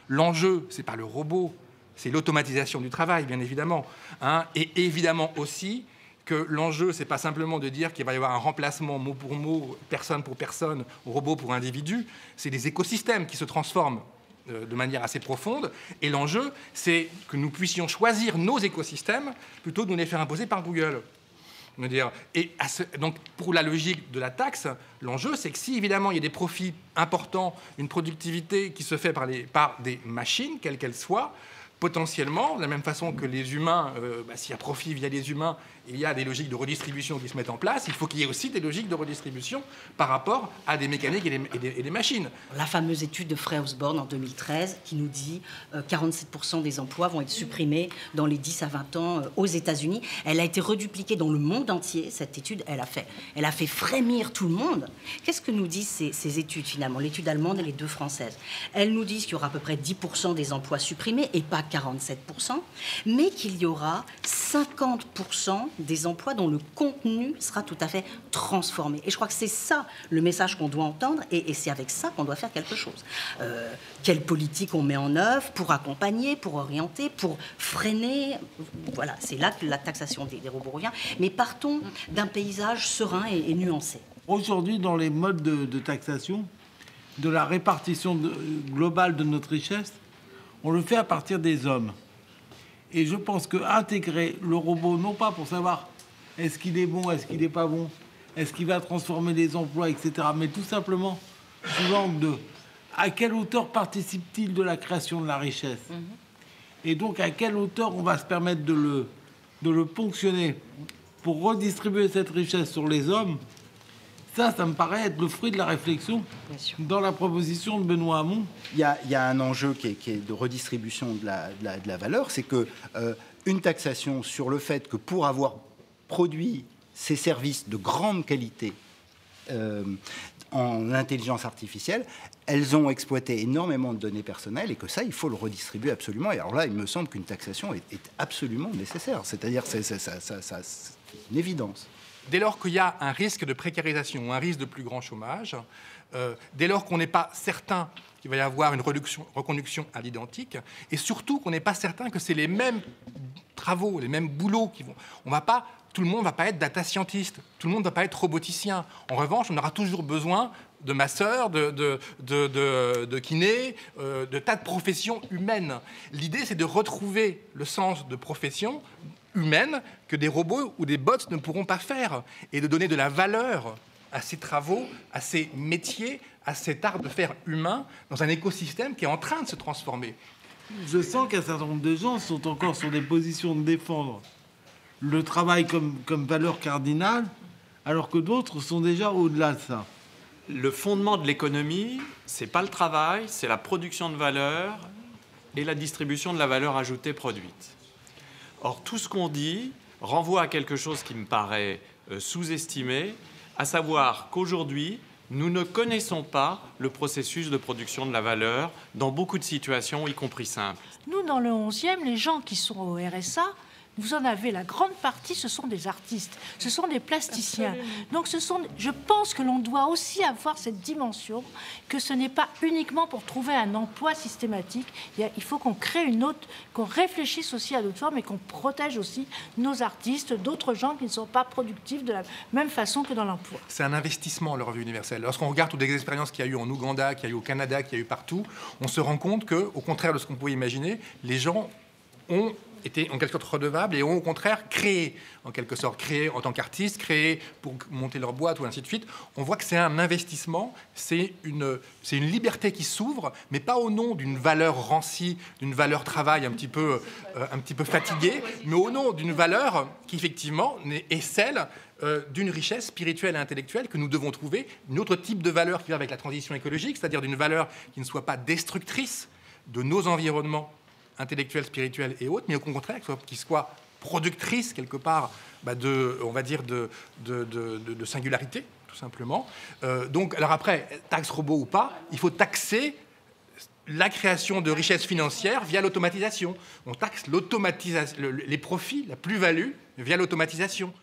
L'enjeu, c'est pas le robot, c'est l'automatisation du travail, bien évidemment. Hein, et évidemment aussi que l'enjeu, c'est pas simplement de dire qu'il va y avoir un remplacement mot pour mot, personne pour personne, robot pour individu. C'est des écosystèmes qui se transforment de manière assez profonde. Et l'enjeu, c'est que nous puissions choisir nos écosystèmes plutôt que de nous les faire imposer par Google. Et donc, pour la logique de la taxe, l'enjeu, c'est que si, évidemment, il y a des profits importants, une productivité qui se fait par des machines, quelles qu'elles soient, potentiellement, de la même façon que les humains, s'il y a profit via les humains, il y a des logiques de redistribution qui se mettent en place, il faut qu'il y ait aussi des logiques de redistribution par rapport à des mécaniques et des machines. La fameuse étude de Frey Osborne en 2013 qui nous dit 47% des emplois vont être supprimés dans les 10 à 20 ans aux États-Unis. Elle a été redupliquée dans le monde entier, cette étude, elle a fait frémir tout le monde. Qu'est-ce que nous disent ces études finalement, l'étude allemande et les deux françaises? Elles nous disent qu'il y aura à peu près 10% des emplois supprimés et pas 47%, mais qu'il y aura 50% des emplois dont le contenu sera tout à fait transformé. Et je crois que c'est ça le message qu'on doit entendre, et c'est avec ça qu'on doit faire quelque chose. Quelle politique on met en œuvre pour accompagner, pour orienter, pour freiner? Voilà, c'est là que la taxation des robots revient. Mais partons d'un paysage serein et nuancé. Aujourd'hui, dans les modes de taxation, de la répartition globale de notre richesse, on le fait à partir des hommes. Et je pense qu'intégrer le robot, non pas pour savoir est-ce qu'il est bon, est-ce qu'il n'est pas bon, est-ce qu'il va transformer les emplois, etc., mais tout simplement sous l'angle de à quelle hauteur participe-t-il de la création de la richesse, et donc à quelle hauteur on va se permettre de le ponctionner pour redistribuer cette richesse sur les hommes. Ça me paraît être le fruit de la réflexion dans la proposition de Benoît Hamon. Il y a un enjeu qui est de redistribution de la valeur, c'est que une taxation sur le fait que pour avoir produit ces services de grande qualité en intelligence artificielle, elles ont exploité énormément de données personnelles et que ça, il faut le redistribuer absolument. Et alors là, il me semble qu'une taxation est absolument nécessaire. C'est-à-dire c'est une évidence. Dès lors qu'il y a un risque de précarisation, un risque de plus grand chômage, dès lors qu'on n'est pas certain qu'il va y avoir une reconduction à l'identique, et surtout qu'on n'est pas certain que c'est les mêmes travaux, les mêmes boulots qui vont... Tout le monde ne va pas être data scientist, tout le monde ne va pas être roboticien. En revanche, on aura toujours besoin de masseurs, de kinés, de tas de professions humaines. L'idée, c'est de retrouver le sens de profession humaine que des robots ou des bots ne pourront pas faire, et de donner de la valeur à ces travaux, à ces métiers, à cet art de faire humain dans un écosystème qui est en train de se transformer. Je sens qu'un certain nombre de gens sont encore sur des positions de défendre le travail comme valeur cardinale, alors que d'autres sont déjà au-delà de ça. Le fondement de l'économie, c'est pas le travail, c'est la production de valeur et la distribution de la valeur ajoutée produite. Or, tout ce qu'on dit renvoie à quelque chose qui me paraît sous-estimé, à savoir qu'aujourd'hui, nous ne connaissons pas le processus de production de la valeur dans beaucoup de situations, y compris simples. Nous, dans le 11e, les gens qui sont au RSA, vous en avez la grande partie, ce sont des artistes, ce sont des plasticiens. Donc je pense que l'on doit aussi avoir cette dimension, que ce n'est pas uniquement pour trouver un emploi systématique. Il faut qu'on crée qu'on réfléchisse aussi à d'autres formes et qu'on protège aussi nos artistes, d'autres gens qui ne sont pas productifs de la même façon que dans l'emploi. C'est un investissement, le revenu universel. Lorsqu'on regarde toutes les expériences qu'il y a eu en Ouganda, qu'il y a eu au Canada, qu'il y a eu partout, on se rend compte qu'au contraire de ce qu'on pouvait imaginer, les gens ont étaient en quelque sorte redevables et ont au contraire créé, en quelque sorte, créé en tant qu'artistes, créé pour monter leur boîte ou ainsi de suite. On voit que c'est un investissement, c'est une liberté qui s'ouvre, mais pas au nom d'une valeur rancie, d'une valeur travail un petit peu fatiguée, mais au nom d'une valeur qui effectivement est celle d'une richesse spirituelle et intellectuelle que nous devons trouver, un autre type de valeur qui va avec la transition écologique, c'est-à-dire d'une valeur qui ne soit pas destructrice de nos environnements intellectuelle, spirituelle et autres, mais au contraire, qui soit productrice quelque part de singularité, tout simplement. Donc, alors après, taxe robot ou pas, il faut taxer la création de richesses financières via l'automatisation. On taxe les profits, la plus-value via l'automatisation.